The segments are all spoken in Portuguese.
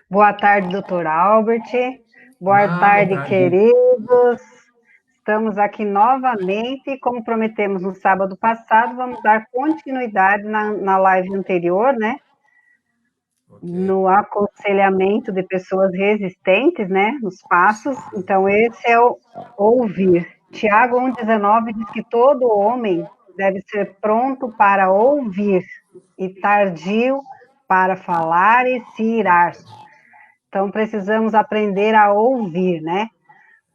Boa tarde, doutor Albert. Boa Boa tarde, tarde. queridos. Estamos aqui novamente, como prometemos no sábado passado, vamos dar continuidade na live anterior, né? Ok. No aconselhamento de pessoas resistentes, né? Nos passos. Então, esse é o ouvir. Tiago 1,19 diz que todo homem deve ser pronto para ouvir e tardio para falar e se irar. Então, precisamos aprender a ouvir, né?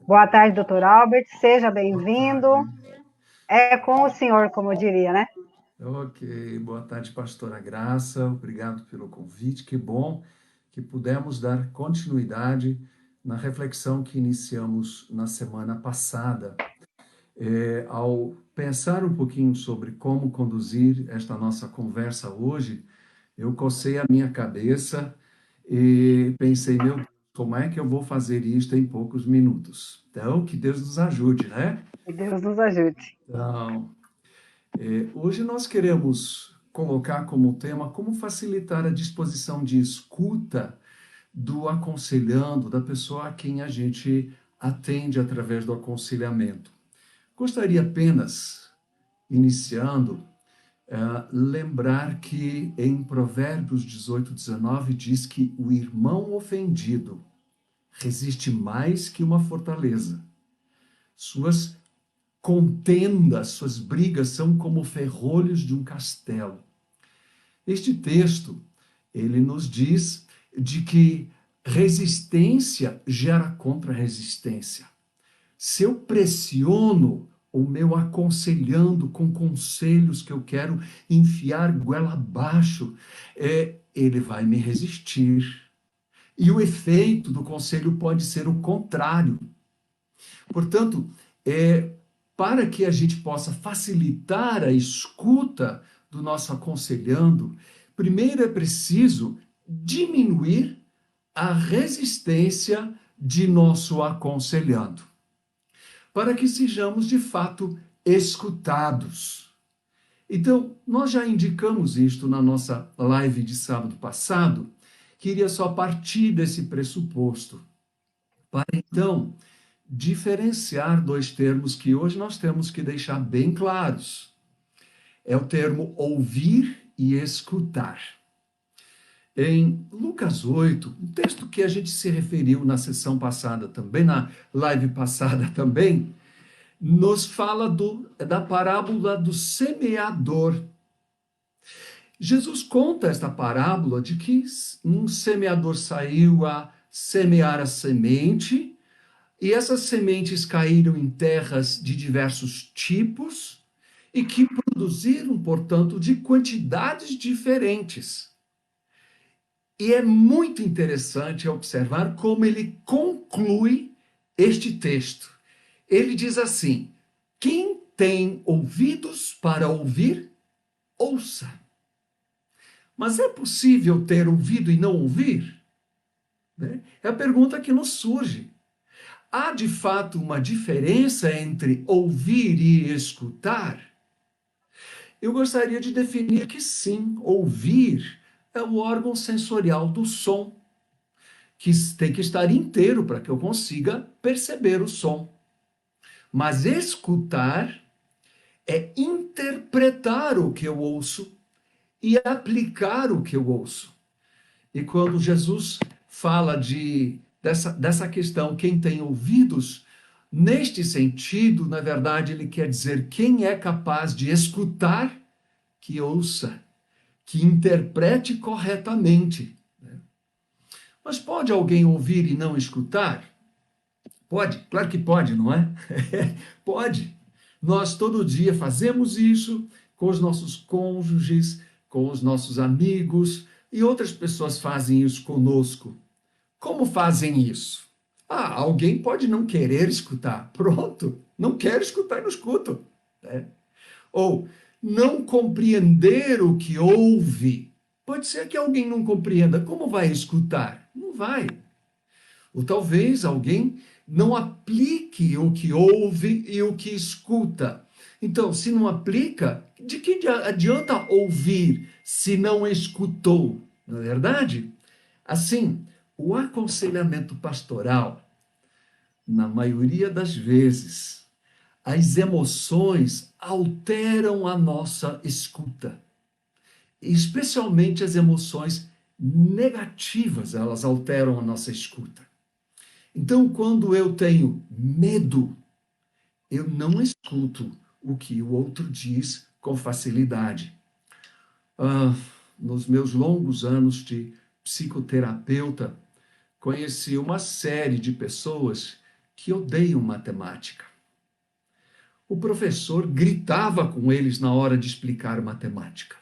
Boa tarde, doutor Albert, seja Boa bem-vindo. tarde. É com o senhor, como eu diria, né? Ok. Boa tarde, pastora Graça. Obrigado pelo convite. Que bom que pudemos dar continuidade na reflexão que iniciamos na semana passada. Ao pensar um pouquinho sobre como conduzir esta nossa conversa hoje, eu cocei a minha cabeça e pensei, meu Deus, como é que eu vou fazer isto em poucos minutos? Então, que Deus nos ajude, né? Que Deus nos ajude. Então, hoje nós queremos colocar como tema como facilitar a disposição de escuta do aconselhando, da pessoa a quem a gente atende através do aconselhamento. Gostaria apenas, iniciando, lembrar que em Provérbios 18:19 diz que o irmão ofendido resiste mais que uma fortaleza. Suas contendas, suas brigas são como ferrolhos de um castelo. Este texto, ele nos diz de que resistência gera contra-resistência. Se eu pressiono o meu aconselhando com conselhos que eu quero enfiar goela abaixo, ele vai me resistir. E o efeito do conselho pode ser o contrário. Portanto, para que a gente possa facilitar a escuta do nosso aconselhando, primeiro é preciso diminuir a resistência de nosso aconselhando, para que sejamos de fato escutados. Então, nós já indicamos isto na nossa live de sábado passado, queria só partir desse pressuposto, para então diferenciar dois termos que hoje nós temos que deixar bem claros. É o termo ouvir e escutar. Em Lucas 8, um texto que a gente se referiu na sessão passada também, na live passada também, nos fala da parábola do semeador. Jesus conta esta parábola de que um semeador saiu a semear a semente, e essas sementes caíram em terras de diversos tipos e que produziram, portanto, de quantidades diferentes. E é muito interessante observar como ele conclui este texto. Ele diz assim: quem tem ouvidos para ouvir, ouça. Mas é possível ter ouvido e não ouvir? Né? É a pergunta que nos surge. Há de fato uma diferença entre ouvir e escutar? Eu gostaria de definir que sim, ouvir é o órgão sensorial do som, que tem que estar inteiro para que eu consiga perceber o som. Mas escutar é interpretar o que eu ouço e aplicar o que eu ouço. E quando Jesus fala dessa questão, quem tem ouvidos, neste sentido, na verdade, ele quer dizer quem é capaz de escutar, que ouça, que interprete corretamente. Mas pode alguém ouvir e não escutar? Pode, claro que pode, não é? Pode. Nós todo dia fazemos isso com os nossos cônjuges, com os nossos amigos, e outras pessoas fazem isso conosco. Como fazem isso? Alguém pode não querer escutar. Pronto, não quer escutar e não escuta. Né? Ou não compreender o que ouve. Pode ser que alguém não compreenda. Como vai escutar? Não vai. Ou talvez alguém não aplique o que ouve e o que escuta. Então, se não aplica, de que adianta ouvir se não escutou? Não é verdade? Assim, o aconselhamento pastoral, na maioria das vezes, as emoções alteram a nossa escuta. Especialmente as emoções negativas, elas alteram a nossa escuta. Então, quando eu tenho medo, eu não escuto o que o outro diz com facilidade. Nos meus longos anos de psicoterapeuta, conheci uma série de pessoas que odeiam matemática. O professor gritava com eles na hora de explicar matemática.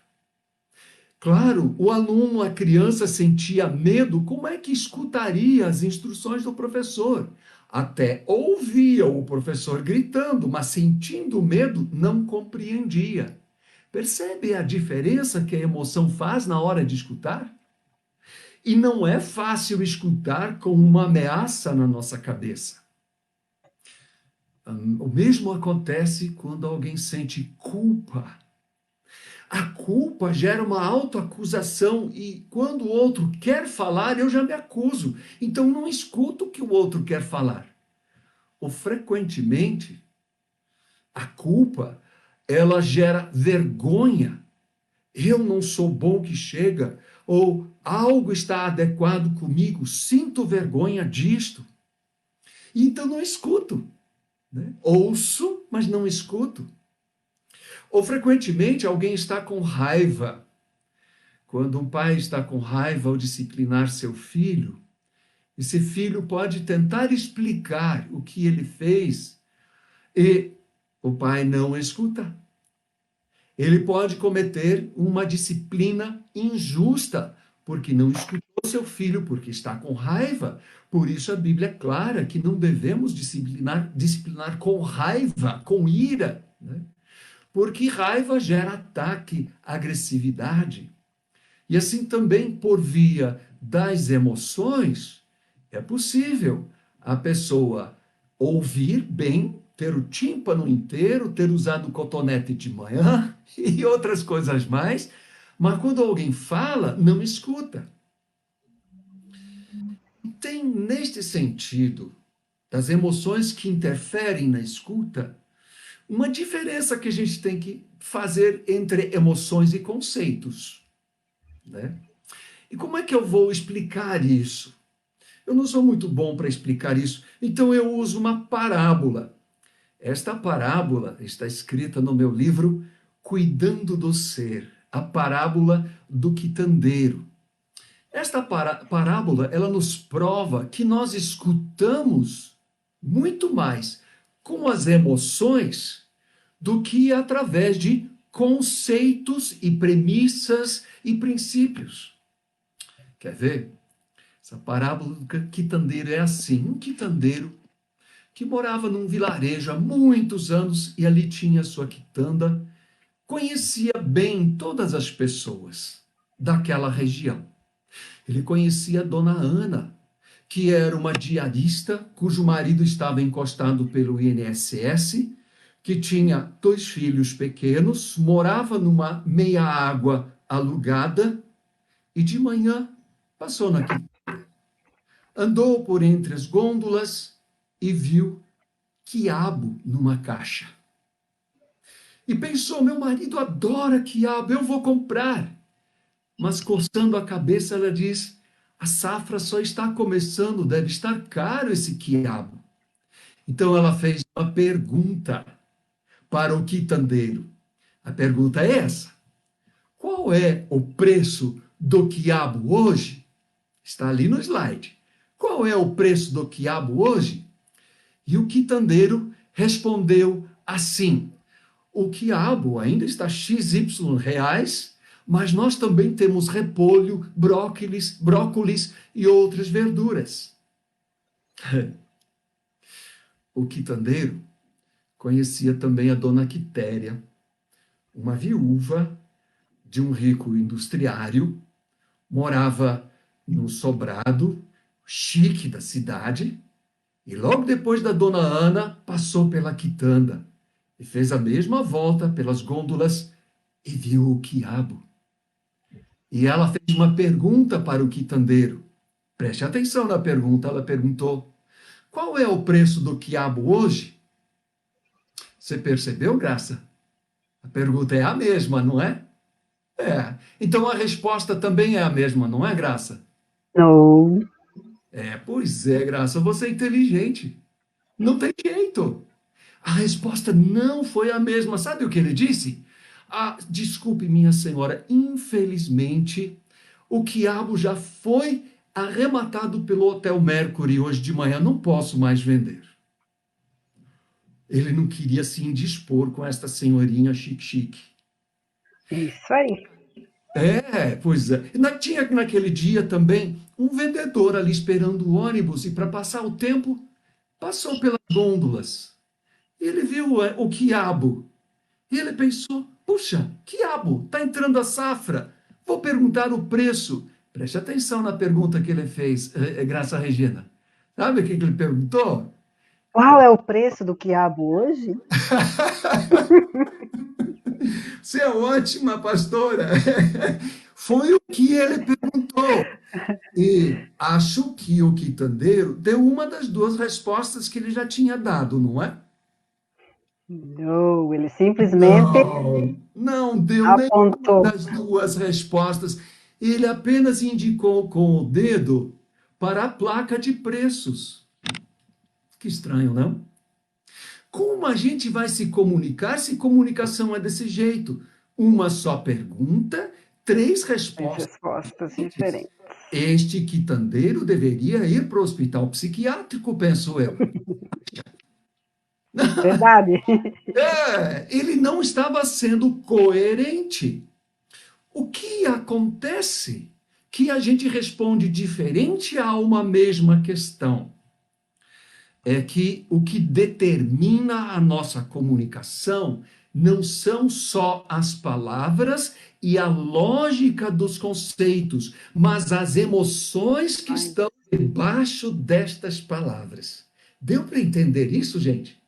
Claro, o aluno, a criança sentia medo, como é que escutaria as instruções do professor? Até ouvia o professor gritando, mas sentindo medo, não compreendia. Percebe a diferença que a emoção faz na hora de escutar? E não é fácil escutar com uma ameaça na nossa cabeça. O mesmo acontece quando alguém sente culpa. A culpa gera uma autoacusação e quando o outro quer falar, eu já me acuso. Então não escuto o que o outro quer falar. Ou frequentemente, a culpa, ela gera vergonha. Eu não sou bom que chega, ou algo está adequado comigo, sinto vergonha disto. E então não escuto, né? Ouço, mas não escuto. Ou frequentemente alguém está com raiva. Quando um pai está com raiva ao disciplinar seu filho, esse filho pode tentar explicar o que ele fez e o pai não escuta. Ele pode cometer uma disciplina injusta, porque não escutou seu filho, porque está com raiva. Por isso a Bíblia é clara que não devemos disciplinar com raiva, com ira, né? Porque raiva gera ataque, agressividade. E assim também por via das emoções, é possível a pessoa ouvir bem, ter o tímpano inteiro, ter usado cotonete de manhã e outras coisas mais, mas quando alguém fala, não escuta. E tem neste sentido, das emoções que interferem na escuta, uma diferença que a gente tem que fazer entre emoções e conceitos, né? E como é que eu vou explicar isso? Eu não sou muito bom para explicar isso, então eu uso uma parábola. Esta parábola está escrita no meu livro Cuidando do Ser, a parábola do quitandeiro. Esta parábola, ela nos prova que nós escutamos muito mais com as emoções do que através de conceitos e premissas e princípios. Quer ver? Essa parábola do quitandeiro é assim. Um quitandeiro que morava num vilarejo há muitos anos e ali tinha sua quitanda, conhecia bem todas as pessoas daquela região. Ele conhecia a dona Ana, que era uma diarista cujo marido estava encostado pelo INSS, que tinha 2 filhos pequenos, morava numa meia-água alugada e de manhã passou na quitanda. Andou por entre as gôndolas e viu quiabo numa caixa. E pensou, meu marido adora quiabo, eu vou comprar. Mas coçando a cabeça, ela diz, a safra só está começando, deve estar caro esse quiabo. Então ela fez uma pergunta para o quitandeiro. A pergunta é essa: qual é o preço do quiabo hoje? Está ali no slide. Qual é o preço do quiabo hoje? E o quitandeiro respondeu assim: o quiabo ainda está XY reais, mas nós também temos repolho, brócolis e outras verduras. O quitandeiro conhecia também a dona Quitéria, uma viúva de um rico industriário, morava num sobrado chique da cidade, e logo depois da dona Ana passou pela quitanda e fez a mesma volta pelas gôndolas e viu o quiabo. E ela fez uma pergunta para o quitandeiro. Preste atenção na pergunta. Ela perguntou: qual é o preço do quiabo hoje? Você percebeu, Graça? A pergunta é a mesma, não é? É. Então a resposta também é a mesma, não é, Graça? Não. Pois é, Graça, você é inteligente. Não tem jeito. A resposta não foi a mesma. Sabe o que ele disse? Ah, desculpe, minha senhora, infelizmente, o quiabo já foi arrematado pelo Hotel Mercury hoje de manhã. Não posso mais vender. Ele não queria se indispor com esta senhorinha chique-chique. Isso aí. Pois é. Tinha naquele dia também um vendedor ali esperando o ônibus e para passar o tempo, passou pelas gôndolas. Ele viu o quiabo. E ele pensou: puxa, quiabo, está entrando a safra. Vou perguntar o preço. Preste atenção na pergunta que ele fez, Graça Regina. Sabe o que ele perguntou? Qual é o preço do quiabo hoje? Você é ótima, pastora. Foi o que ele perguntou. E acho que o quitandeiro deu uma das duas respostas que ele já tinha dado, não é? Não, ele simplesmente Não deu nenhuma apontou. das duas respostas. Ele apenas indicou com o dedo para a placa de preços. Que estranho, não? Como a gente vai se comunicar se comunicação é desse jeito? Uma só pergunta, três As respostas respostas diferentes. diferentes. Este quitandeiro deveria ir para o hospital psiquiátrico, penso eu. Verdade? Ele não estava sendo coerente. O que acontece que a gente responde diferente a uma mesma questão? É que o que determina a nossa comunicação não são só as palavras e a lógica dos conceitos, mas as emoções que Ai, estão debaixo destas palavras. Deu para entender isso, gente?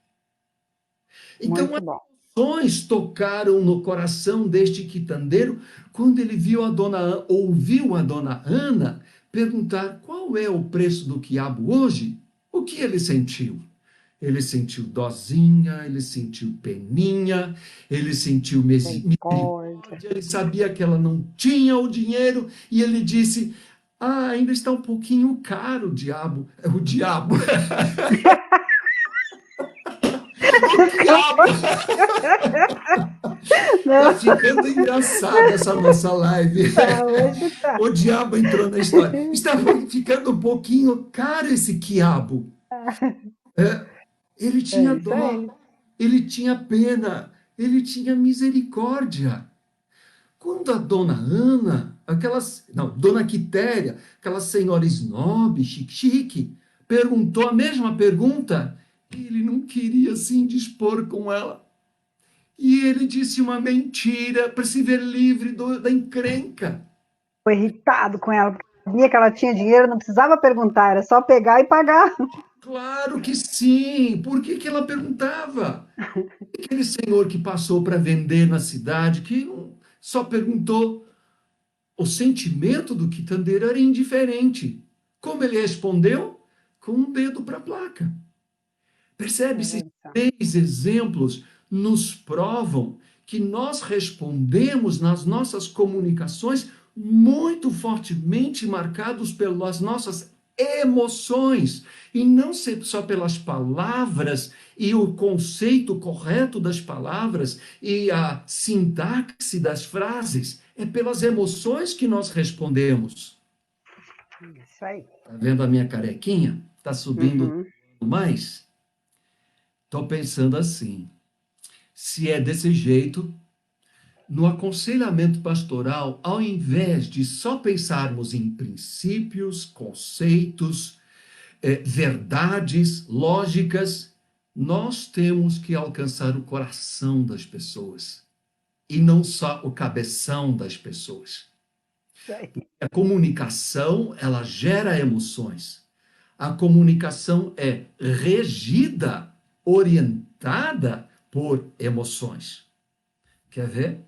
Então, muito bom. emoções tocaram no coração deste quitandeiro quando ele ouviu a dona Ana perguntar qual é o preço do quiabo hoje. O que ele sentiu? Ele sentiu dozinha, ele sentiu peninha, ele sentiu Misericórdia. misericórdia, ele sabia que ela não tinha o dinheiro e ele disse: ah, ainda está um pouquinho caro o diabo. O diabo. O diabo. Tá Não, ficando engraçada essa nossa live. tá, hoje tá. O diabo entrou na história. Está ficando um pouquinho caro esse quiabo. Ele É tinha isso dó, aí. ele tinha pena, ele tinha misericórdia. Quando a dona Ana, não, dona Quitéria, aquela senhora snob, chique, perguntou a mesma pergunta, ele não queria se indispor com ela. E ele disse uma mentira para se ver livre da encrenca. Ficou irritado com ela, porque sabia que ela tinha dinheiro, não precisava perguntar, era só pegar e pagar. Claro que sim. Por que que ela perguntava? Aquele senhor que passou para vender na cidade, que só perguntou, o sentimento do quitandeiro era indiferente. Como ele respondeu? Com um dedo para a placa. Percebe? Esses Eita. três exemplos nos provam que nós respondemos nas nossas comunicações muito fortemente marcados pelas nossas emoções e não só pelas palavras e o conceito correto das palavras e a sintaxe das frases, é pelas emoções que nós respondemos. Isso aí. Tá vendo a minha carequinha? Tá subindo Uhum. mais? Estou pensando assim, se é desse jeito, no aconselhamento pastoral, ao invés de só pensarmos em princípios, conceitos, verdades, lógicas, nós temos que alcançar o coração das pessoas e não só o cabeção das pessoas. Isso aí. A comunicação, ela gera emoções. A comunicação é regida, orientada por emoções. Quer ver?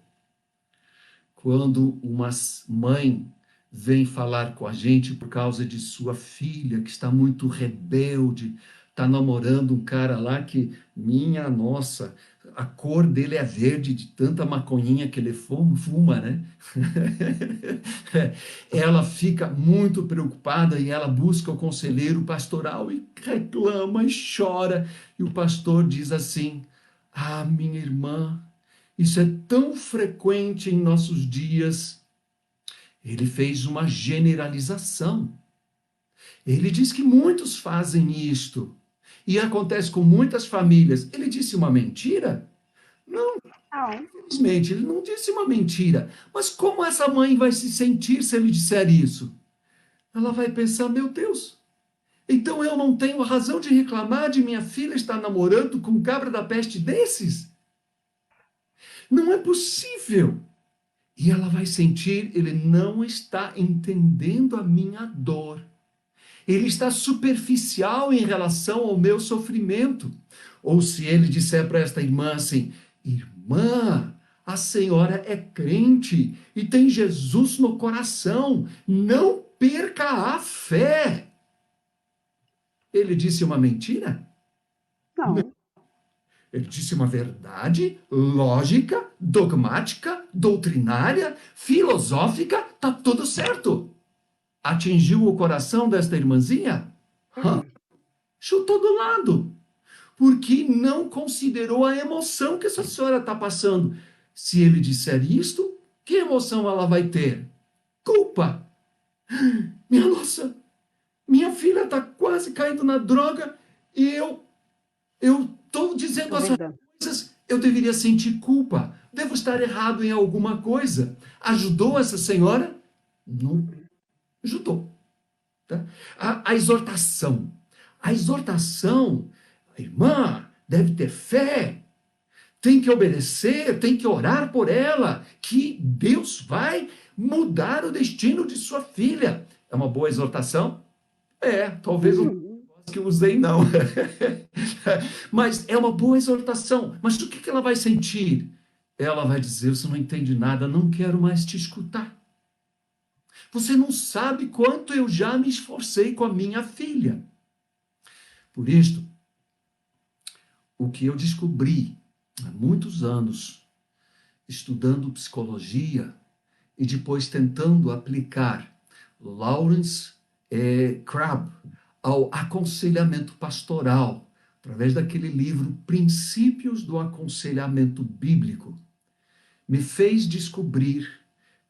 Quando uma mãe vem falar com a gente por causa de sua filha, que está muito rebelde, está namorando um cara lá que, minha nossa, a cor dele é verde de tanta maconhinha que ele fuma, né? Ela fica muito preocupada e ela busca o conselheiro pastoral e reclama e chora. E o pastor diz assim: Ah, minha irmã, isso é tão frequente em nossos dias. Ele fez uma generalização. Ele diz que muitos fazem isto. E acontece com muitas famílias. Ele disse uma mentira? Não, Não. infelizmente, ele não disse uma mentira. Mas como essa mãe vai se sentir se ele disser isso? Ela vai pensar: meu Deus, então eu não tenho razão de reclamar de minha filha estar namorando com um cabra da peste desses? Não é possível. E ela vai sentir: ele não está entendendo a minha dor. Ele está superficial em relação ao meu sofrimento. Ou se ele disser para esta irmã assim: irmã, a senhora é crente e tem Jesus no coração, não perca a fé. Ele disse uma mentira? Não. Não. Ele disse uma verdade lógica, dogmática, doutrinária, filosófica, tá tudo certo. Atingiu o coração desta irmãzinha? Chutou do lado, porque não considerou a emoção que essa senhora está passando. Se ele disser isto, que emoção ela vai ter? Culpa. Minha nossa, minha filha está quase caindo na droga e eu estou dizendo essas coisas, eu deveria sentir culpa. Devo estar errado em alguma coisa. Ajudou essa senhora? Não ajudou. Tá? A exortação. A exortação, a irmã deve ter fé, tem que obedecer, tem que orar por ela, que Deus vai mudar o destino de sua filha. É uma boa exortação? É, talvez o que eu usei não. Mas é uma boa exortação. Mas o que ela vai sentir? Ela vai dizer: você não entende nada, não quero mais te escutar. Você não sabe quanto eu já me esforcei com a minha filha. Por isto, o que eu descobri há muitos anos, estudando psicologia e depois tentando aplicar Lawrence Crabb ao aconselhamento pastoral, através daquele livro Princípios do Aconselhamento Bíblico, me fez descobrir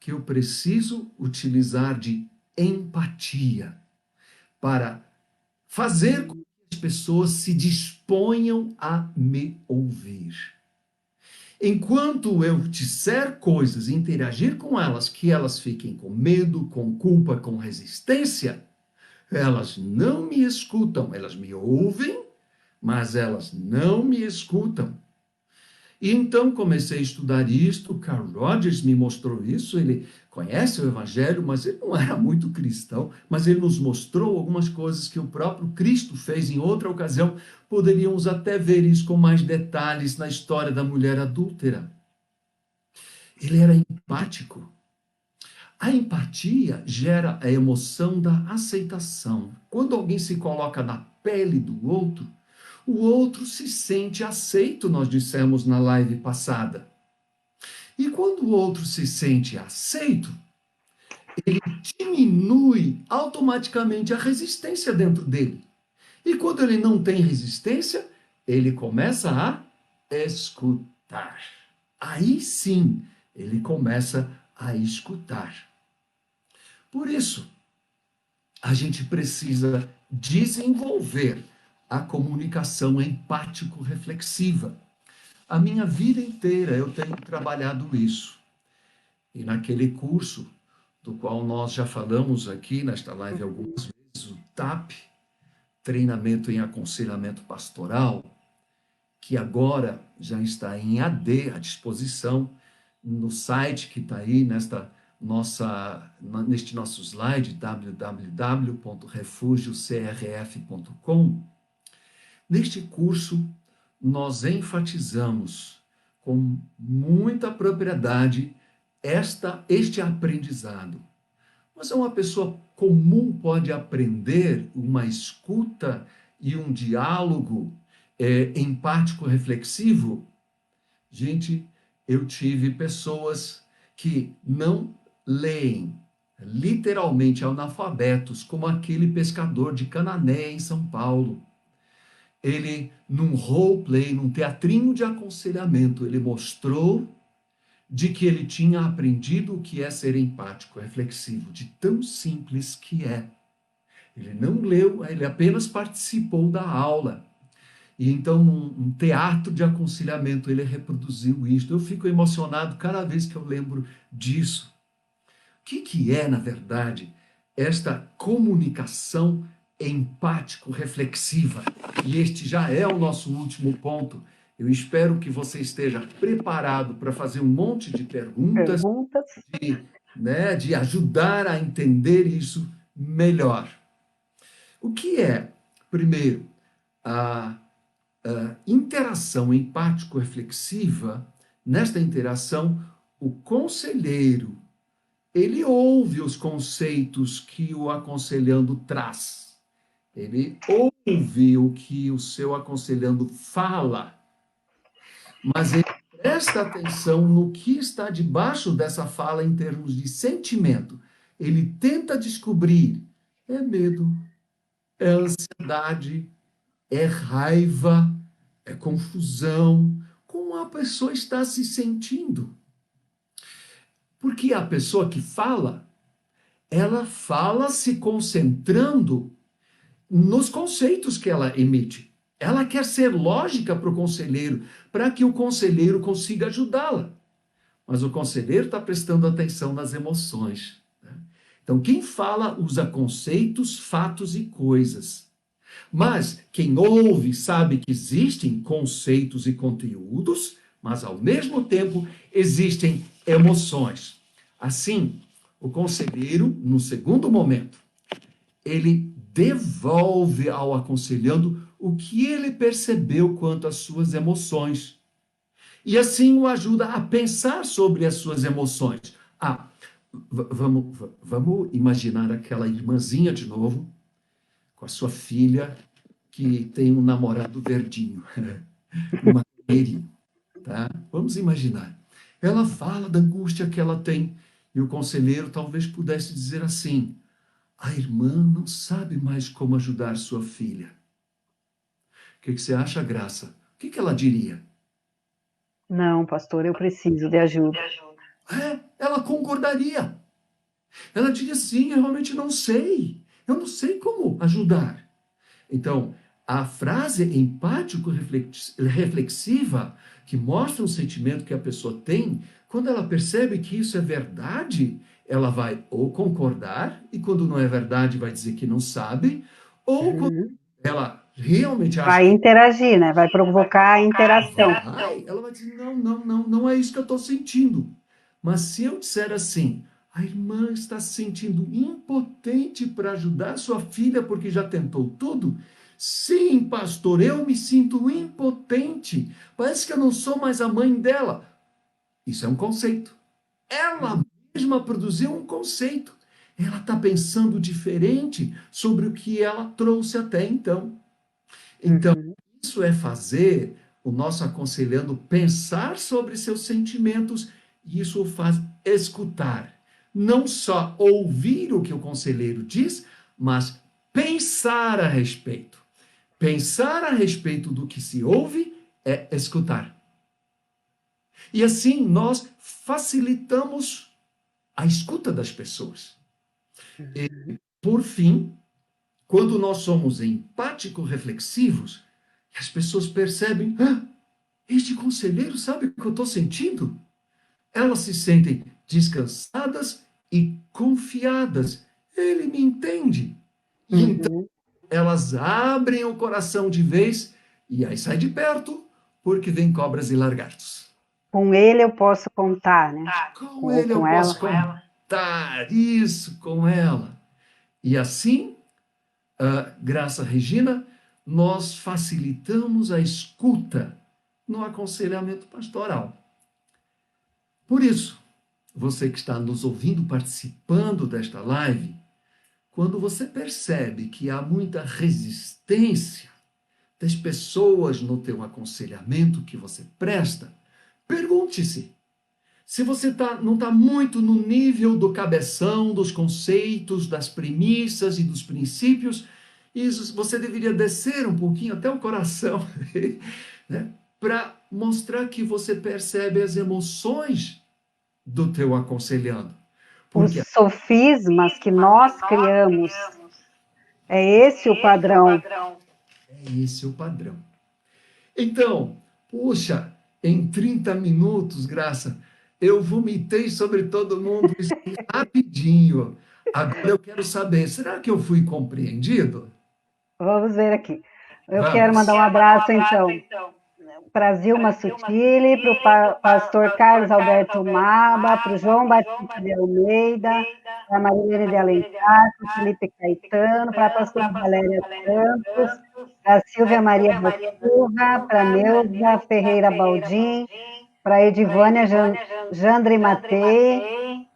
que eu preciso utilizar de empatia para fazer com que as pessoas se disponham a me ouvir. Enquanto eu disser coisas, interagir com elas, que elas fiquem com medo, com culpa, com resistência, elas não me escutam. Elas me ouvem, mas elas não me escutam. E então comecei a estudar isto. Carl Rogers me mostrou isso. Ele conhece o Evangelho, mas ele não era muito cristão. Mas ele nos mostrou algumas coisas que o próprio Cristo fez em outra ocasião. Poderíamos até ver isso com mais detalhes na história da mulher adúltera. Ele era empático. A empatia gera a emoção da aceitação. Quando alguém se coloca na pele do outro, o outro se sente aceito, nós dissemos na live passada. E quando o outro se sente aceito, ele diminui automaticamente a resistência dentro dele. E quando ele não tem resistência, ele começa a escutar. Aí sim, ele começa a escutar. Por isso, a gente precisa desenvolver a comunicação empático-reflexiva. A minha vida inteira eu tenho trabalhado isso. E naquele curso, do qual nós já falamos aqui nesta live algumas vezes, o TAP, Treinamento em Aconselhamento Pastoral, que agora já está em AD, à disposição, no site que está aí neste nosso slide, www.refugiocrf.com. Neste curso, nós enfatizamos com muita propriedade este aprendizado. Mas uma pessoa comum pode aprender uma escuta e um diálogo empático reflexivo? Gente, eu tive pessoas que não leem, literalmente analfabetos, como aquele pescador de Canané em São Paulo. Ele, num roleplay, num teatrinho de aconselhamento, ele mostrou de que ele tinha aprendido o que é ser empático, reflexivo, de tão simples que é. Ele não leu, ele apenas participou da aula. E então, num teatro de aconselhamento, ele reproduziu isso. Eu fico emocionado cada vez que eu lembro disso. O que é, na verdade, esta comunicação empático-reflexiva? E este já é o nosso último ponto. Eu espero que você esteja preparado para fazer um monte de perguntas, de ajudar a entender isso melhor. O que é, primeiro, a interação empático-reflexiva? Nesta interação, o conselheiro, ele ouve os conceitos que o aconselhando traz. Ele ouve o que o seu aconselhando fala, mas ele presta atenção no que está debaixo dessa fala em termos de sentimento. Ele tenta descobrir, é medo, é ansiedade, é raiva, é confusão, como a pessoa está se sentindo. Porque a pessoa que fala, ela fala se concentrando nos conceitos que ela emite. Ela quer ser lógica para o conselheiro, para que o conselheiro consiga ajudá-la. Mas o conselheiro está prestando atenção nas emoções, né? Então, quem fala usa conceitos, fatos e coisas. Mas quem ouve sabe que existem conceitos e conteúdos, mas ao mesmo tempo existem emoções. Assim, o conselheiro, no segundo momento, ele devolve ao aconselhando o que ele percebeu quanto às suas emoções. E assim o ajuda a pensar sobre as suas emoções. Vamos imaginar aquela irmãzinha de novo, com a sua filha, que tem um namorado verdinho, uma querida, tá? Vamos imaginar. Ela fala da angústia que ela tem, e o conselheiro talvez pudesse dizer assim: a irmã não sabe mais como ajudar sua filha. O que você acha, Graça? O que ela diria? Não, pastor, eu preciso de ajuda. Ela concordaria. Ela diria: sim, eu realmente não sei. Eu não sei como ajudar. Então, a frase empático-reflexiva, que mostra um sentimento que a pessoa tem, quando ela percebe que isso é verdade, ela vai ou concordar, e quando não é verdade, vai dizer que não sabe, ou quando ela realmente acha Vai interagir, né? Vai provocar a interação. ela vai dizer: não, não, não, não é isso que eu estou sentindo. Mas se eu disser assim: a irmã está se sentindo impotente para ajudar sua filha porque já tentou tudo? Sim, pastor, eu me sinto impotente. Parece que eu não sou mais a mãe dela. Isso é um conceito. Ela mesma produziu um conceito. Ela está pensando diferente sobre o que ela trouxe até então. Então, isso é fazer o nosso aconselhando pensar sobre seus sentimentos, e isso o faz escutar. Não só ouvir o que o conselheiro diz, mas pensar a respeito. Pensar a respeito do que se ouve é escutar. E assim nós facilitamos a escuta das pessoas. E, por fim, quando nós somos empático-reflexivos, as pessoas percebem: este conselheiro sabe o que eu estou sentindo? Elas se sentem descansadas e confiadas. Ele me entende. E então elas abrem o coração de vez e aí sai de perto, porque vem cobras e lagartos. Com ele eu posso contar, né? Com Ou ele eu com posso ela. contar isso com ela. E assim, Graça Regina, nós facilitamos a escuta no aconselhamento pastoral. Por isso, você que está nos ouvindo, participando desta live, quando você percebe que há muita resistência das pessoas no teu aconselhamento que você presta, pergunte-se se você não está muito no nível do cabeção, dos conceitos, das premissas e dos princípios, e você deveria descer um pouquinho até o coração, né? Para mostrar que você percebe as emoções do teu aconselhando. Os Porque sofismas que nós criamos, é esse o padrão. é esse o padrão. Então, puxa, em 30 minutos, Graça, eu vomitei sobre todo mundo isso rapidinho. Agora eu quero saber, será que eu fui compreendido? Vamos ver aqui. Eu quero Vamos. mandar um abraço, então, para Zilma Sutile, para o pastor Carlos Alberto Maba, para o João Batista de Almeida, para a Marilene de Alencar, para o Felipe Caetano, para a pastora Valéria Santos, para a Silvia Maria da Silva, para a Neuza Ferreira Baldim, para a Edivânia Jandre Matei,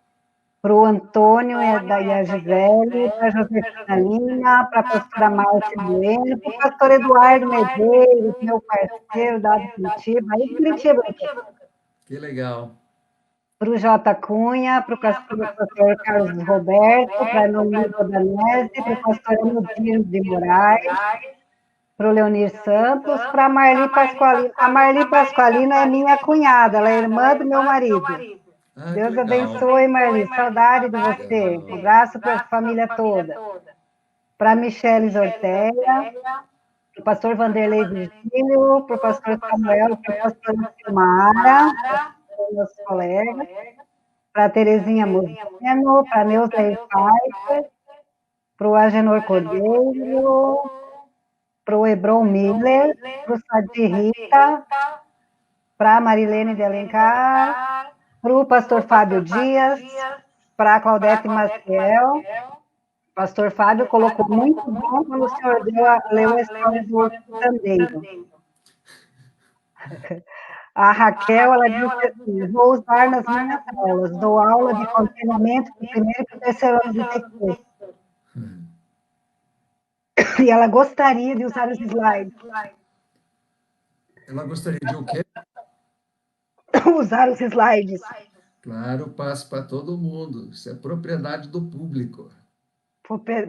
para o Antônio e a Gisele, para a Josefina Lima, para a pastora Márcia Bueno, para o pastor Eduardo Medeiros, meu parceiro da de Curitiba, aí de Curitiba, Que legal. para o J. Cunha, para o pastor Carlos Roberto, para a Nolita Danese, para o pastor Emildir de Moraes, para o Leonir Santos, para a Marli Pasqualina. A Marli Pasqualina é minha cunhada, ela é irmã do meu marido. Ah, que Deus legal. abençoe, Marli. Saudade de você. Um abraço para a família toda. Para a Michele Zorteia, para o pastor Vanderlei Virgílio, para o pastor Samuel, para a pastora Silmara, meus colegas, para a Terezinha Moseno, para a Neuza Pfeiffer, para o Agenor Cordeiro, para o Hebron Miller, para o Sadi Rita, para a Marilene de Alencar, para o pastor Fábio Dias, para a Claudete Maciel. O pastor Fábio colocou muito bom quando o senhor leu a história do curandeiro. A Raquel, ela disse assim, vou usar nas minhas aulas, dou aula de aconselhamento para o primeiro e para o terceiro ano de TQ. E ela gostaria de usar os slides. Ela gostaria de o quê? Usar os slides. Claro, passo para todo mundo. Isso é propriedade do público.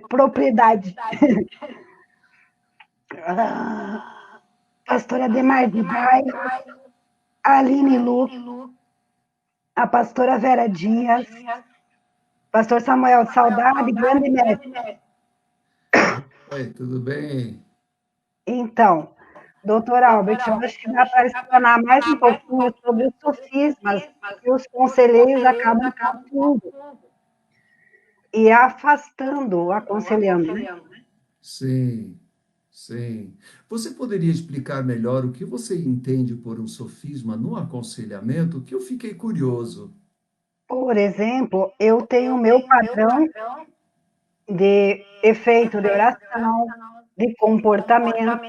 Propriedade. Pastora Demar de Bairro, Aline Luque, a pastora Vera Dias, pastor Samuel de Saudade, grande mestre. Oi, tudo bem? Então, doutor Albert, eu acho que dá para explanar mais um pouquinho sobre os sofismas que os conselheiros acabam construindo e afastando, aconselhando, né? Sim, sim. Você poderia explicar melhor o que você entende por um sofisma no aconselhamento? Que eu fiquei curioso. Por exemplo, eu tenho o meu padrão de efeito de oração, de comportamento,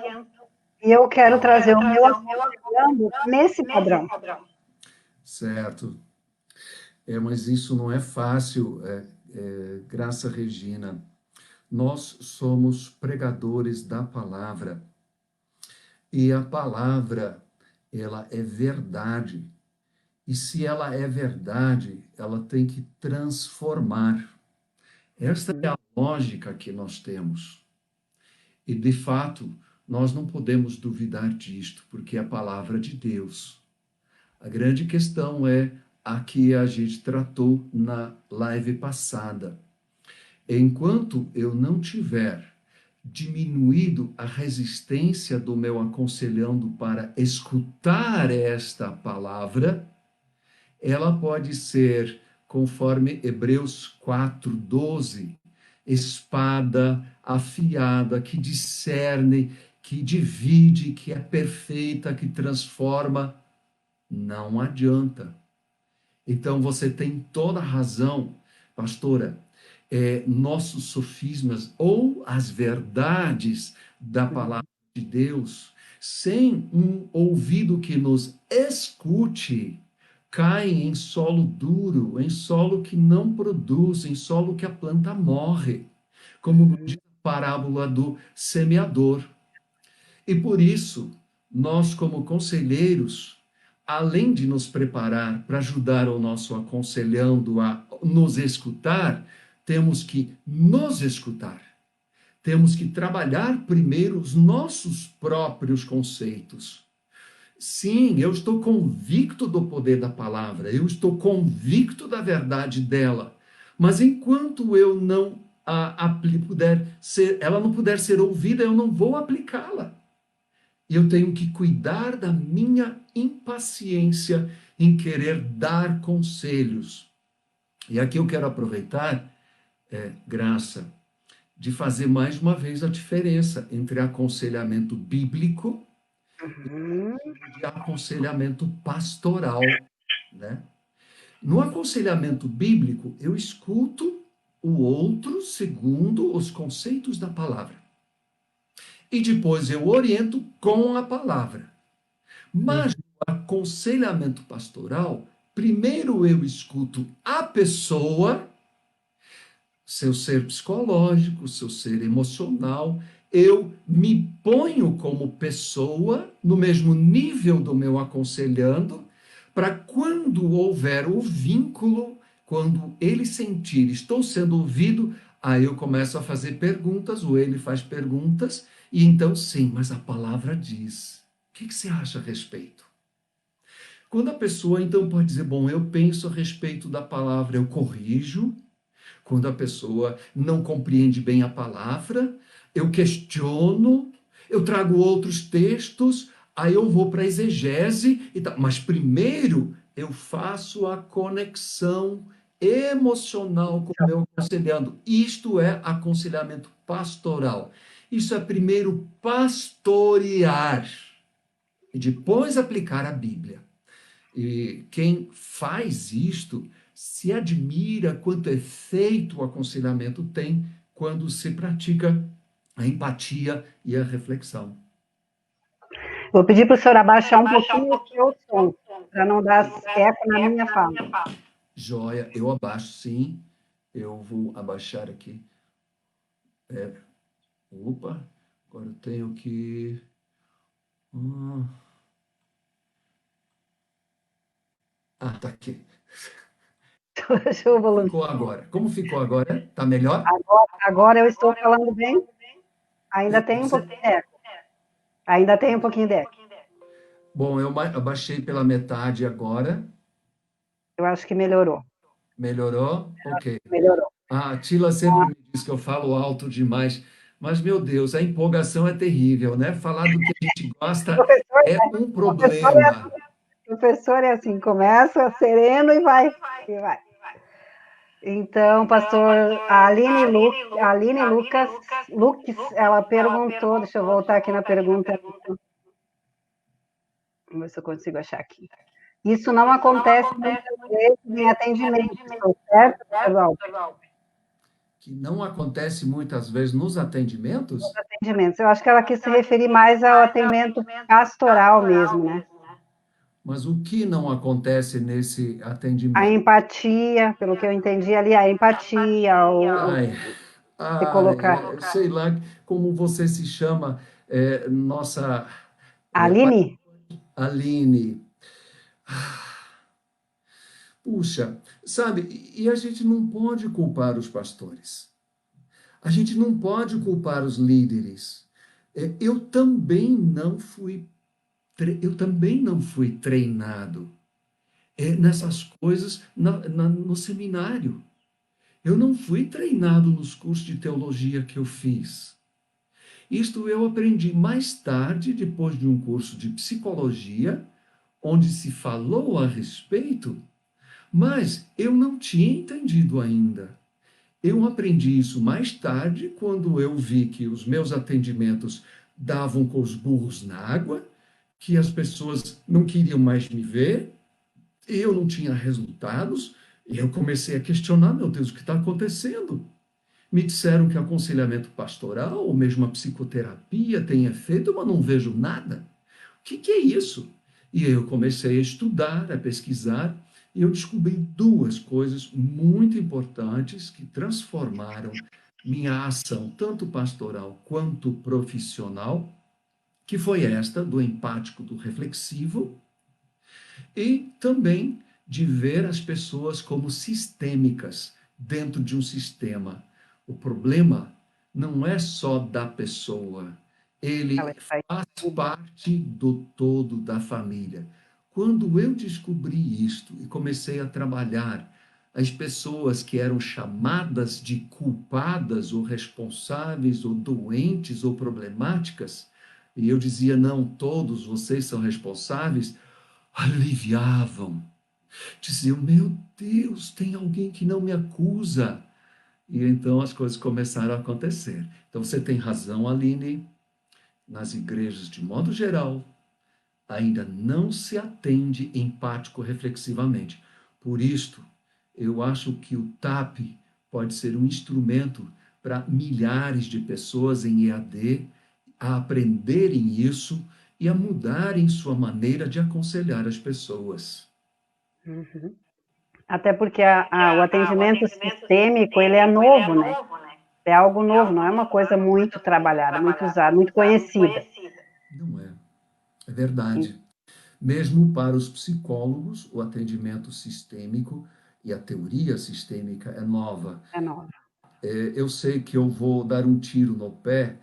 e eu quero trazer o meu aconselhando nesse padrão. Certo. Mas isso não é fácil, Graça Regina. Nós somos pregadores da palavra. E a palavra, ela é verdade. E se ela é verdade, ela tem que transformar. Esta é a lógica que nós temos. E, de fato, nós não podemos duvidar disto, porque é a palavra de Deus. A grande questão é a que a gente tratou na live passada. Enquanto eu não tiver diminuído a resistência do meu aconselhando para escutar esta palavra, ela pode ser, conforme Hebreus 4:12, espada afiada que discerne, que divide, que é perfeita, que transforma. Não adianta. Então você tem toda a razão, pastora. Nossos sofismas ou as verdades da palavra de Deus, sem um ouvido que nos escute, caem em solo duro, em solo que não produz, em solo que a planta morre, como diz a parábola do semeador. E por isso, nós, como conselheiros, além de nos preparar para ajudar o nosso aconselhando a nos escutar, temos que nos escutar. Temos que trabalhar primeiro os nossos próprios conceitos. Sim, eu estou convicto do poder da palavra, eu estou convicto da verdade dela, mas enquanto eu não ela não puder ser ouvida, eu não vou aplicá-la. Eu tenho que cuidar da minha impaciência em querer dar conselhos. E aqui eu quero aproveitar, Graça, de fazer mais uma vez a diferença entre aconselhamento bíblico e aconselhamento pastoral, né? No aconselhamento bíblico, eu escuto o outro segundo os conceitos da palavra. E depois eu oriento com a palavra. Mas no aconselhamento pastoral, primeiro eu escuto a pessoa, seu ser psicológico, seu ser emocional, eu me ponho como pessoa no mesmo nível do meu aconselhando, para quando houver o vínculo, quando ele sentir estou sendo ouvido, aí eu começo a fazer perguntas, ou ele faz perguntas, e então sim, mas a palavra diz. O que você acha a respeito? Quando a pessoa então pode dizer, bom, eu penso a respeito da palavra, eu corrijo. Quando a pessoa não compreende bem a palavra, eu questiono, eu trago outros textos, aí eu vou para a exegese e tal. Mas primeiro eu faço a conexão emocional com o meu aconselhando. Isto é aconselhamento pastoral. Isso é primeiro pastorear e depois aplicar a Bíblia. E quem faz isto se admira quanto efeito o aconselhamento tem quando se pratica a empatia e a reflexão. Vou pedir para o senhor abaixar um pouquinho o seu som, para não dar eco na minha fala. Joia, eu abaixo sim. Eu vou abaixar aqui. Opa, agora eu tenho que... tá aqui. Deixa eu Como ficou agora? Como ficou agora? Tá melhor? Agora eu estou falando bem. Ainda tem um pouquinho de eco. Ainda tem um pouquinho de eco. Bom, eu abaixei pela metade agora. Eu acho que melhorou. Melhorou? Ok. Melhorou. A Tila sempre me diz que eu falo alto demais, mas, meu Deus, a empolgação é terrível, né? Falar do que a gente gosta Professor, é um problema. professor é assim, começa sereno e vai. E vai. Então, pastor, a Aline Lucas, ela perguntou, deixa eu voltar aqui na pergunta. Vamos ver se eu consigo achar aqui. Isso não acontece muitas vezes em atendimento, estou certo, pessoal? Que não acontece muitas vezes nos atendimentos? Atendimentos. Eu acho que ela quis se referir mais ao atendimento pastoral mesmo, né? Mas o que não acontece nesse A atendimento? empatia, pelo que eu entendi ali, a empatia, se colocar. Sei lá como você se chama, nossa Aline? Aline. Puxa, sabe, e a gente não pode culpar os pastores. A gente não pode culpar os líderes. Eu também não fui treinado nessas coisas no seminário. Eu não fui treinado nos cursos de teologia que eu fiz. Isto eu aprendi mais tarde, depois de um curso de psicologia, onde se falou a respeito, mas eu não tinha entendido ainda. Eu aprendi isso mais tarde, quando eu vi que os meus atendimentos davam com os burros na água, que as pessoas não queriam mais me ver, eu não tinha resultados, e eu comecei a questionar, meu Deus, o que está acontecendo? Me disseram que aconselhamento pastoral, ou mesmo a psicoterapia tem efeito, mas não vejo nada. O que é isso? E aí eu comecei a estudar, a pesquisar, e eu descobri duas coisas muito importantes que transformaram minha ação, tanto pastoral quanto profissional, que foi esta do empático, do reflexivo, e também de ver as pessoas como sistêmicas dentro de um sistema. O problema não é só da pessoa, Ela ele está aí. faz parte do todo da família. Quando eu descobri isto e comecei a trabalhar as pessoas que eram chamadas de culpadas ou responsáveis ou doentes ou problemáticas, e eu dizia, não, todos vocês são responsáveis, aliviavam. Diziam, meu Deus, tem alguém que não me acusa. E então as coisas começaram a acontecer. Então você tem razão, Aline, nas igrejas de modo geral, ainda não se atende empático reflexivamente. Por isto, eu acho que o TAP pode ser um instrumento para milhares de pessoas em EAD a aprenderem isso e a mudarem sua maneira de aconselhar as pessoas. Uhum. Até porque o atendimento sistêmico, ele é novo, né? É algo novo, não é uma coisa muito trabalhada, muito usada, muito conhecida. Não é. É verdade. Mesmo para os psicólogos, o atendimento sistêmico e a teoria sistêmica é nova. É nova. Eu sei que eu vou dar um tiro no pé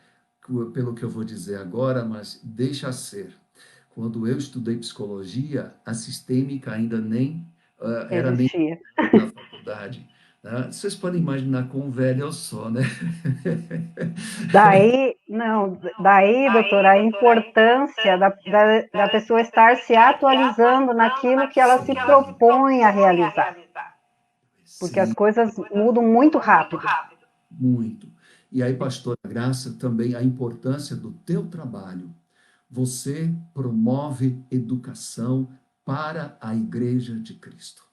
pelo que eu vou dizer agora, mas deixa ser. Quando eu estudei psicologia, a sistêmica ainda nem era nem Existia. na faculdade. Né? Vocês podem imaginar quão velho eu sou, né? Daí, doutora, a importância da pessoa estar se atualizando naquilo que ela se propõe a realizar, porque as Sim, coisas mudam muito rápido. muito. E aí, pastora Graça, também a importância do teu trabalho. Você promove educação para a Igreja de Cristo.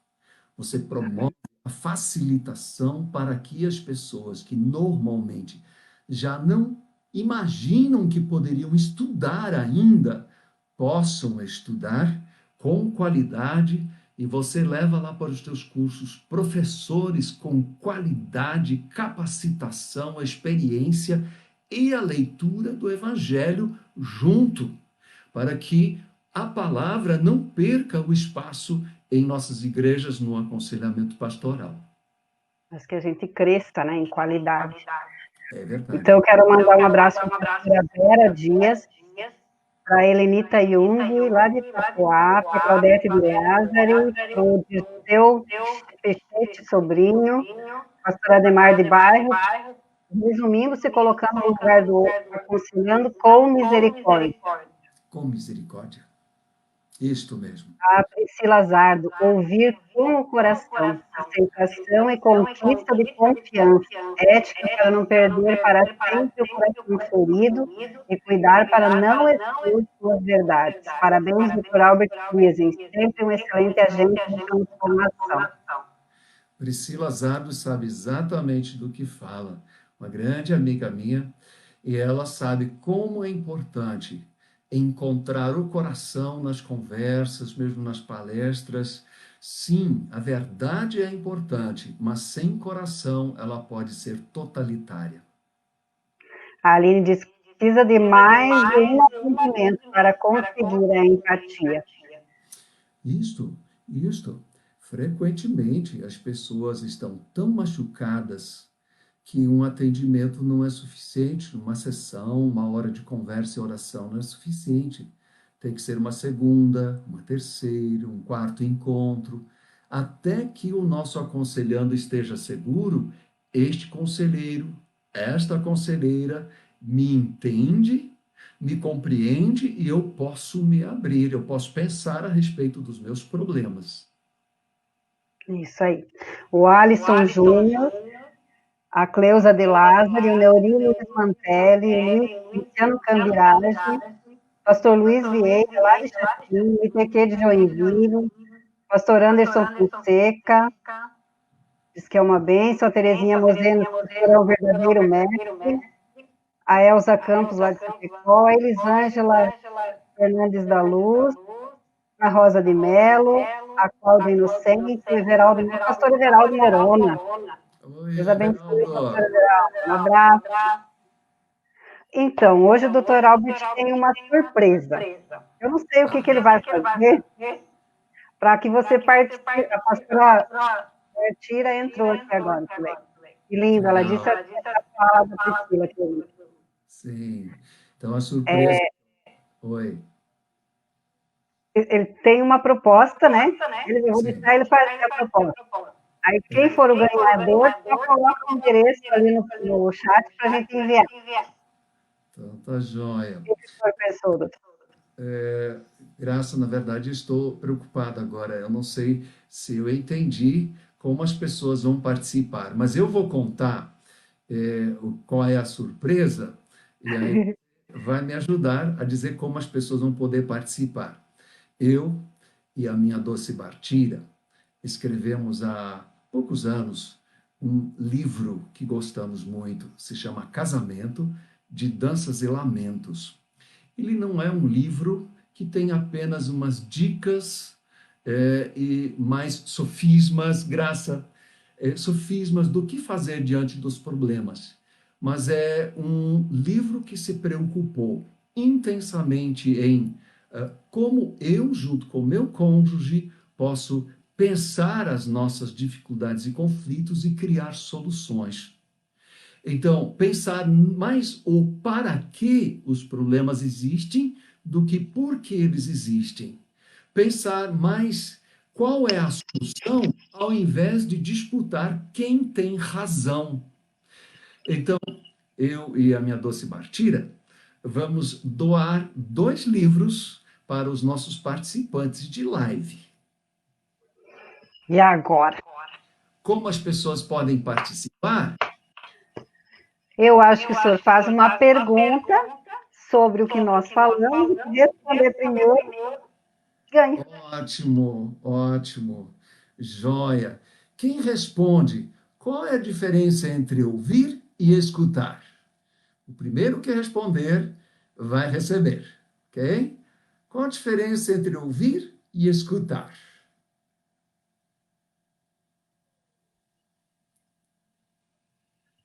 Você promove a facilitação para que as pessoas que normalmente já não imaginam que poderiam estudar ainda, possam estudar com qualidade e você leva lá para os teus cursos professores com qualidade, capacitação, experiência e a leitura do Evangelho junto, para que a palavra não perca o espaço em nossas igrejas no aconselhamento pastoral. Mas que a gente cresça, né, em qualidade. É verdade. Então, eu quero mandar um abraço para a doutora Vera Dias, para a Helenita Jung, lá de Itapuá, para a Claudete de Lázari, para o Dirceu Peixete Sobrinho, pastor Ademar de Bairros, resumindo, se colocando no lugar do outro, aconselhando com misericórdia. Com misericórdia. Isto mesmo. A Priscila Zardo, ouvir com o coração, aceitação e conquista de confiança, ética para não perder para sempre o coração ferido e cuidar para não expor suas verdades. Parabéns, Dr. Albert Kiesen, sempre um excelente agente de transformação. Priscila Zardo sabe exatamente do que fala. Uma grande amiga minha, e ela sabe como é importante encontrar o coração nas conversas, mesmo nas palestras. Sim, a verdade é importante, mas sem coração ela pode ser totalitária. A Aline diz que precisa de mais de um atendimento para conseguir a empatia. Isto. Frequentemente as pessoas estão tão machucadas que um atendimento não é suficiente, uma sessão, uma hora de conversa e oração não é suficiente. Tem que ser uma segunda, uma terceira, um quarto encontro, até que o nosso aconselhando esteja seguro, este conselheiro, esta conselheira me entende, me compreende e eu posso me abrir, eu posso pensar a respeito dos meus problemas. Isso aí. O Alisson Júnior, a Cleusa de Lázari, o Neuri Luiz Mantelli, o Luciano Cambirage, pastor Luiz Vieira, lá de Xaxim, IPQ de Joinville, pastor Anderson Fonseca, diz que é uma bênção, a Terezinha Moseno, que é um verdadeiro mestre, a Elza Campos, lá de Chapecó, a Elisângela Fernandes da Luz, a Rosa de Melo, a Cláudia Inocente, o Everaldo, o pastor Everaldo Morona. Oi, Deus abençoe, pastor Everaldo. Everaldo. Um abraço. Então, hoje o Dr. Albert tem uma surpresa. Eu não sei o que ele vai fazer para que você participe. A pastora Tira entrou aqui agora também. Que lindo, ela disse a fala da Priscila. Sim. Então, a surpresa... Oi. Ele tem uma proposta, né? Eu vou Sim. deixar ele fazer a proposta. Aí, quem for o ganhador, só coloca o endereço ali no chat para a gente enviar. Então, tá joia. O que o senhor pensou, doutor? Graça, na verdade, eu estou preocupado agora. Eu não sei se eu entendi como as pessoas vão participar, mas eu vou contar qual é a surpresa e aí vai me ajudar a dizer como as pessoas vão poder participar. Eu e a minha doce Bartira escrevemos há poucos anos um livro que gostamos muito, se chama Casamento de Danças e Lamentos. Ele não é um livro que tem apenas umas dicas e mais sofismas, sofismas do que fazer diante dos problemas, mas é um livro que se preocupou intensamente em como eu, junto com meu cônjuge, posso pensar as nossas dificuldades e conflitos e criar soluções. Então, pensar mais o para que os problemas existem do que por que eles existem. Pensar mais qual é a solução ao invés de disputar quem tem razão. Então, eu e a minha doce Martira vamos doar 2 livros para os nossos participantes de live. E agora? Como as pessoas podem participar? Eu acho que o senhor faz uma pergunta sobre o que nós falamos, e responder primeiro, ganha. Ótimo, ótimo, joia. Quem responde? Qual é a diferença entre ouvir e escutar? O primeiro que responder vai receber, ok? Qual a diferença entre ouvir e escutar?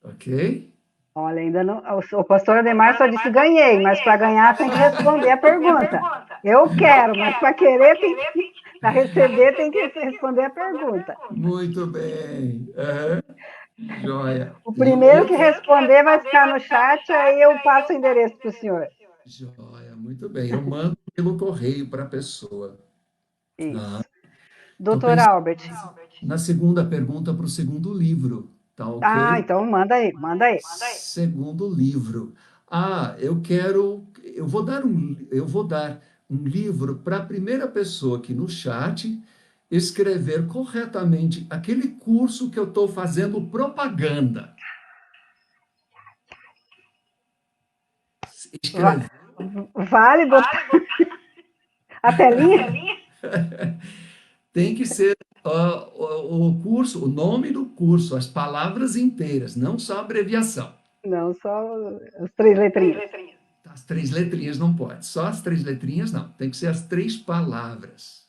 Ok? Olha, ainda não. O pastor Ademar só disse ganhei, mas para ganhar tem que responder a pergunta. Eu quero, mas para querer tem que. Para receber tem que responder a pergunta. Muito bem. Joia. O E primeiro que responder vai ficar no chat, aí eu passo o endereço para o senhor. joia, muito bem. Eu mando pelo correio para a pessoa. Isso. Estou Doutor pensando Albert. na segunda pergunta para o segundo livro, tá Ah, ok? então manda aí, manda aí. Segundo livro. Eu vou dar um livro para a primeira pessoa que no chat escrever corretamente aquele curso que eu estou fazendo propaganda. Escrever. Vale botar a telinha? Tem que ser o curso, o nome do curso, as palavras inteiras, não só a abreviação. Não, só as 3 letrinhas. As 3 letrinhas não pode, só as 3 letrinhas não, tem que ser as 3 palavras.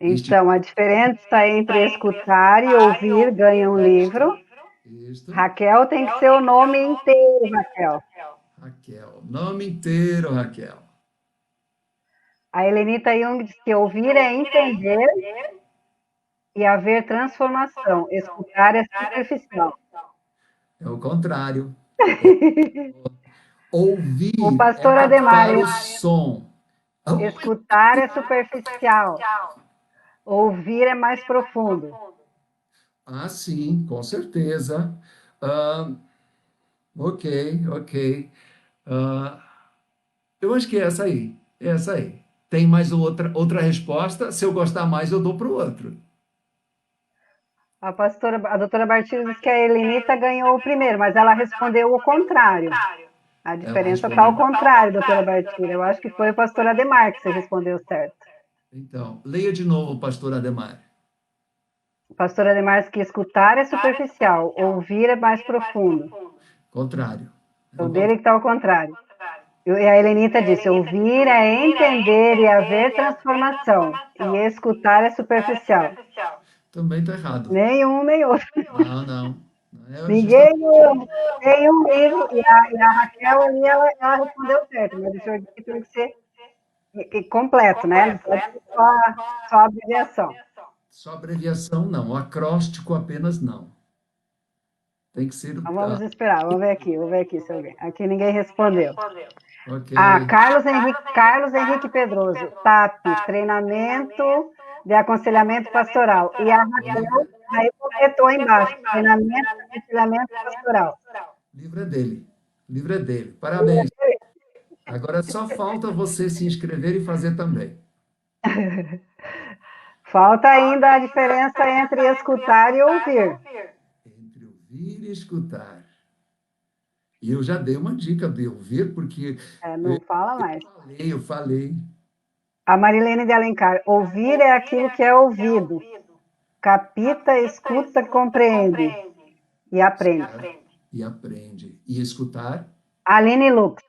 Então, a diferença entre escutar e ouvir ganha um livro. Isto. Raquel tem que ser o nome inteiro, Raquel. Raquel, nome inteiro, Raquel. A Helenita Jung diz que ouvir é entender e haver transformação. Escutar é superficial. É o contrário. O Ouvir é pastor Ademar, captar o som. escutar é superficial. Ouvir é mais profundo. Ah, sim, com certeza. Ah, ok, ok. Ah, eu acho que é essa aí. É essa aí. Tem mais outra resposta? Se eu gostar mais, eu dou para o outro. A doutora Bartira diz que a Helenita ganhou o primeiro, mas ela respondeu o contrário. A Ela diferença está ao respondeu. contrário, doutora Bartira. Eu acho que foi o pastor Ademar que você respondeu certo. Então, leia de novo, pastor Ademar. O pastor Ademar diz que escutar é superficial, ouvir é mais profundo. Contrário. É O o dele contrário. que está ao contrário. E a Helenita disse, ouvir é entender e haver transformação, e escutar é superficial. Também está errado. Nenhum, nem outro. Não, não. É Ninguém tem um livro, e a Raquel ali, ela respondeu certo, mas o senhor disse que tem que ser completo, né? Não pode ser só a abreviação. Só abreviação, não. Acróstico apenas não. Tem que ser Então vamos esperar, vamos ver aqui se alguém. Aqui ninguém respondeu. Ok. Carlos Henrique Pedroso, TAP, treinamento de aconselhamento pastoral. E a Raquel aí completou embaixo, treinamento de aconselhamento pastoral. O livro é dele. O livro é dele. Parabéns. Agora só falta você se inscrever e fazer também. Falta ainda a diferença entre escutar e ouvir. Entre ouvir e escutar. E eu já dei uma dica de ouvir, porque Não fala mais. eu falei. A Marilene de Alencar, ouvir é aquilo que é ouvido. Capita, escuta, compreende e aprende. E aprende. E escutar? Aline Lux,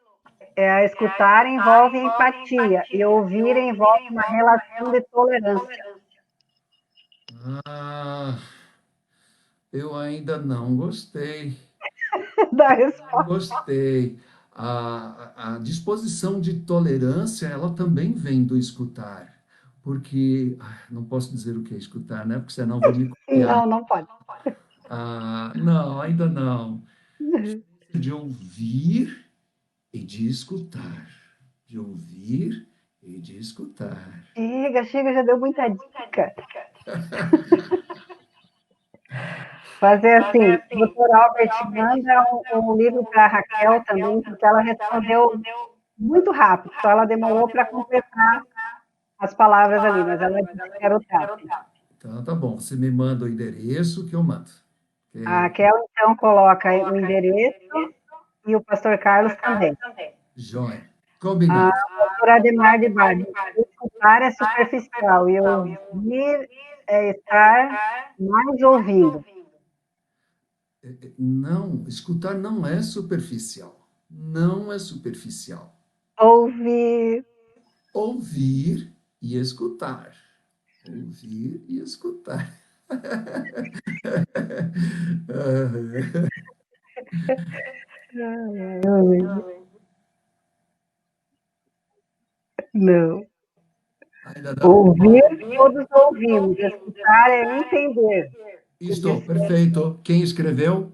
escutar envolve empatia e ouvir envolve uma relação de tolerância. Ah, eu ainda não gostei. Da Não resposta. gostei. A disposição de tolerância, ela também vem do escutar. Porque, não posso dizer o que é escutar, né? Porque senão vou me copiar. Não pode. Não, ainda não. De ouvir e de escutar. De ouvir e de escutar. Chega, já deu muita dica. Fazer assim, o doutor Albert manda um livro para a Raquel também, porque ela respondeu muito rápido, então ela demorou para completar as palavras ali, mas ela disse que era o TAP. Então, tá bom. Você me manda o endereço que eu mando. A Raquel, então, coloca o endereço e o pastor Carlos também. Joia. A Combinado. doutora Ademar de Barros, escutar é superficial e ouvir é estar mais ouvindo. Não, escutar não é superficial. Não é superficial. Ouvir. Ouvir e escutar. Ouvir e escutar. Não. Ainda não? Ouvir, todos ouvimos. Escutar é entender. Estou, perfeito. Quem escreveu?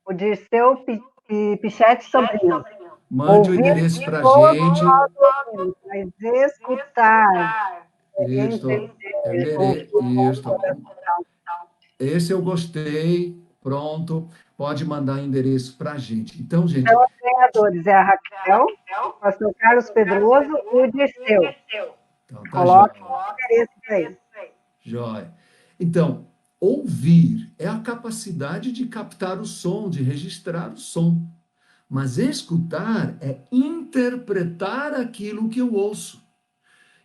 O Dirceu Pichetti Sobrinho. Mande o Ouvir, endereço para a todos gente. nós ouvimos, mas escutar é Isto, entender, ouvir com o isto. coração. Esse eu gostei. Pronto. Pode mandar endereço para a gente. Então, gente, Então, os ganhadores é a Raquel, o pastor Carlos Pedroso e o Dirceu. então tá Coloque jóia. os endereços aí. Jóia. Então, ouvir é a capacidade de captar o som, de registrar o som. Mas escutar é interpretar aquilo que eu ouço.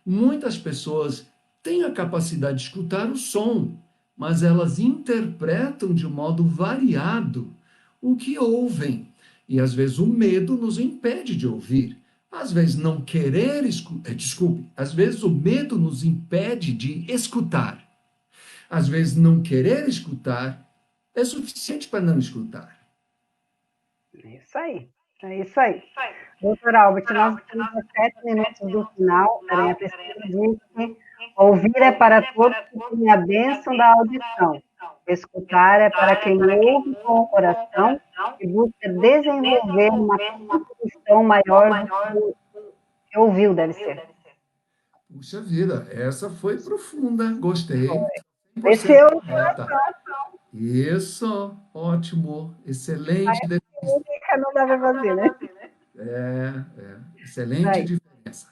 Muitas pessoas têm a capacidade de escutar o som, mas elas interpretam de um modo variado o que ouvem. E às vezes o medo nos impede de ouvir. Às vezes não querer escutar, desculpe, às vezes o medo nos impede de escutar. Às vezes não querer escutar é suficiente para não escutar. É isso aí. Doutor Albert, nós estamos a 7 minutos do final. A pesquisa diz que ouvir é para todos que têm a bênção da audição. Escutar é para quem ouve com o coração e busca desenvolver uma compreensão maior do que ouviu, deve ser. Puxa vida, essa foi profunda, gostei. Desceu 100% correta. Isso, ótimo, excelente, a não dá para fazer, né? excelente Aí. diferença.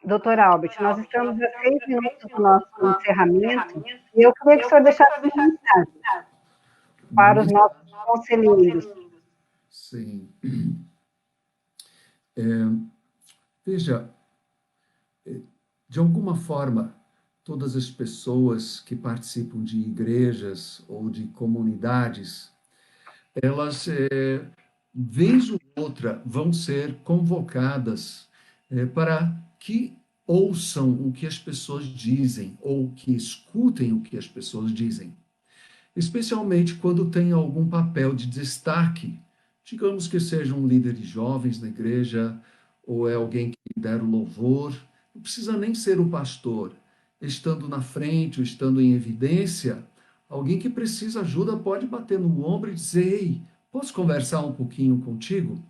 Doutor Albert, nós estamos a 6 minutos do nosso encerramento e eu queria que o senhor deixasse uma mensagem Uma para os mensagem, nossos conselheiros. sim. Veja, de alguma forma, todas as pessoas que participam de igrejas ou de comunidades, elas vez ou outra, vão ser convocadas para que ouçam o que as pessoas dizem ou que escutem o que as pessoas dizem, especialmente quando tem algum papel de destaque. Digamos que seja um líder de jovens na igreja, ou é alguém que lidera o louvor, não precisa nem ser o pastor. Estando na frente ou estando em evidência, alguém que precisa ajuda pode bater no ombro e dizer: Ei, posso conversar um pouquinho contigo?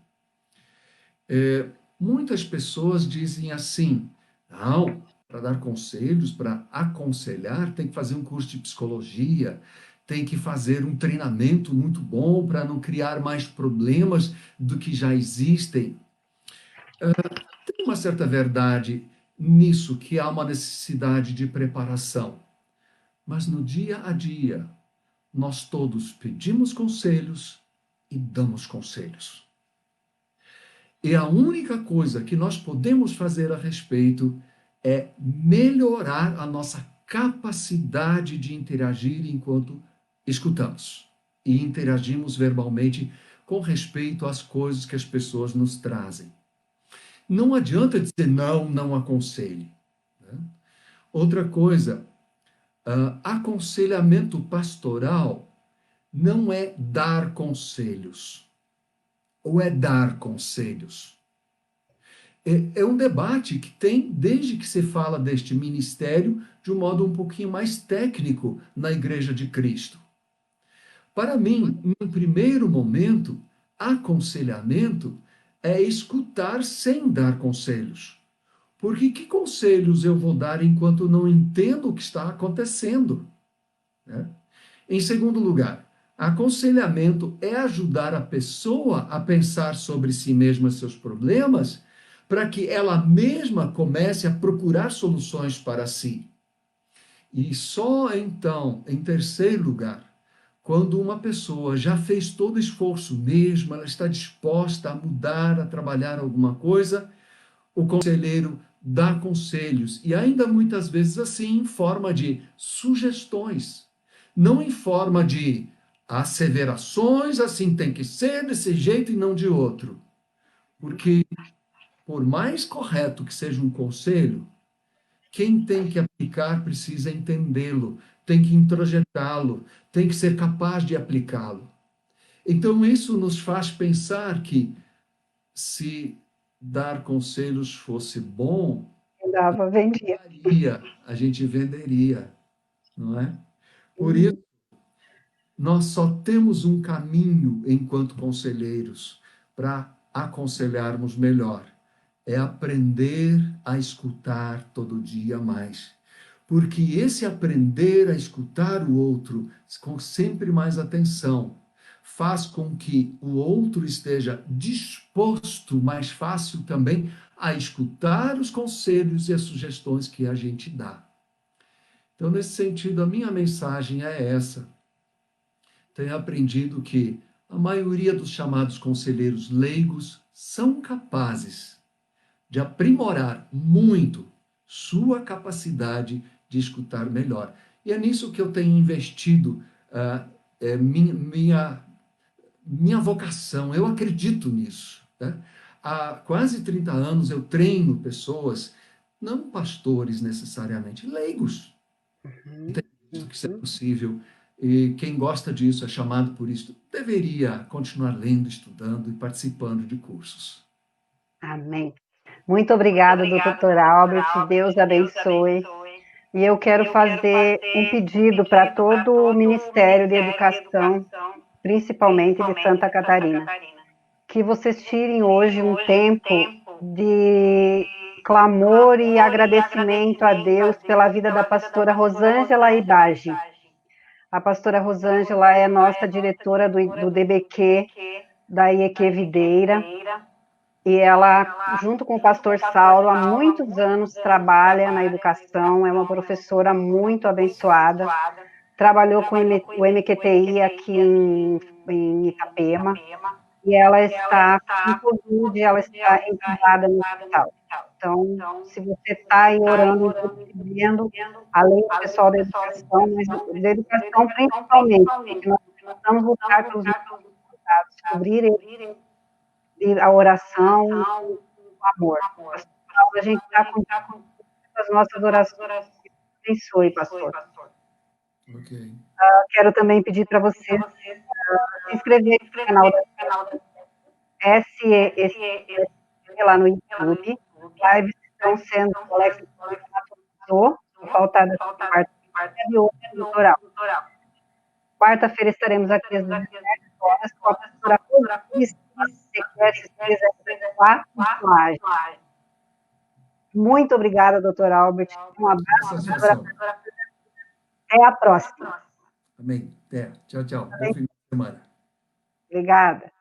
Muitas pessoas dizem assim: não, para dar conselhos, para aconselhar, tem que fazer um curso de psicologia, tem que fazer um treinamento muito bom para não criar mais problemas do que já existem. Tem uma certa verdade nisso, que há uma necessidade de preparação. Mas no dia a dia, nós todos pedimos conselhos e damos conselhos. E a única coisa que nós podemos fazer a respeito é melhorar a nossa capacidade de interagir enquanto escutamos e interagimos verbalmente com respeito às coisas que as pessoas nos trazem. Não adianta dizer não, não aconselhe. Né? Outra coisa, aconselhamento pastoral não é dar conselhos, ou é dar conselhos. É um debate que tem desde que se fala deste ministério de um modo um pouquinho mais técnico na Igreja de Cristo. Para mim, em um primeiro momento, aconselhamento é escutar sem dar conselhos. Porque que conselhos eu vou dar enquanto não entendo o que está acontecendo? Né? Em segundo lugar, aconselhamento é ajudar a pessoa a pensar sobre si mesma e seus problemas, para que ela mesma comece a procurar soluções para si. E só então, em terceiro lugar, quando uma pessoa já fez todo o esforço mesmo, ela está disposta a mudar, a trabalhar alguma coisa, o conselheiro dá conselhos, e ainda muitas vezes assim, em forma de sugestões, não em forma de asseverações, assim tem que ser desse jeito e não de outro. Porque, por mais correto que seja um conselho, quem tem que aplicar precisa entendê-lo, tem que introjetá-lo, tem que ser capaz de aplicá-lo. Então, isso nos faz pensar que, se dar conselhos fosse bom, Dava, vendia. a gente venderia, não é? Por isso, Uhum. nós só temos um caminho enquanto conselheiros para aconselharmos melhor. É aprender a escutar todo dia mais. Porque esse aprender a escutar o outro com sempre mais atenção faz com que o outro esteja disposto mais fácil também a escutar os conselhos e as sugestões que a gente dá. Então, nesse sentido, a minha mensagem é essa. Tenho aprendido que a maioria dos chamados conselheiros leigos são capazes de aprimorar muito sua capacidade de escutar melhor. E é nisso que eu tenho investido minha vocação. Eu acredito nisso. Né? Há quase 30 anos eu treino pessoas, não pastores necessariamente, leigos. Uhum. Que isso é Uhum. possível. E quem gosta disso, é chamado por isso, deveria continuar lendo, estudando e participando de cursos. Amém. Muito obrigada, doutor Albert. Deus abençoe. E eu quero fazer um pedido para todo o Ministério de Educação, principalmente de Santa Catarina, que vocês tirem hoje um tempo de clamor e agradecimento a Deus pela vida da pastora Rosângela Ibage. A pastora Rosângela é nossa diretora do DBQ, da IEQ Videira, e ela, junto com o pastor Saulo, há muitos anos trabalha na educação, é uma professora muito abençoada, trabalhou com o MQTI aqui em Itapema, e ela está com Covid, ela está entubada no hospital. Então, se você está aí orando, intercedendo, além do pessoal da educação, mas da educação principalmente, porque nós precisamos lutar pelos nossos deputados, cobrir eles e a oração, o amor. Pastor Paulo, a gente está com as nossas orações. Abençoe, pastor. Ok. Quero também pedir para você se inscrever no canal da SES lá no YouTube. Lives estão sendo, o Alex atualizou, vou faltar da quarta e hoje é doutoral. Quarta-feira estaremos aqui às 17 horas com a pastora Rosy, sequestre 304 Laje. Muito obrigada, doutor Albert. Um abraço. Até a próxima. Amém. Até. Tchau, tchau. Bom fim de semana. Obrigada.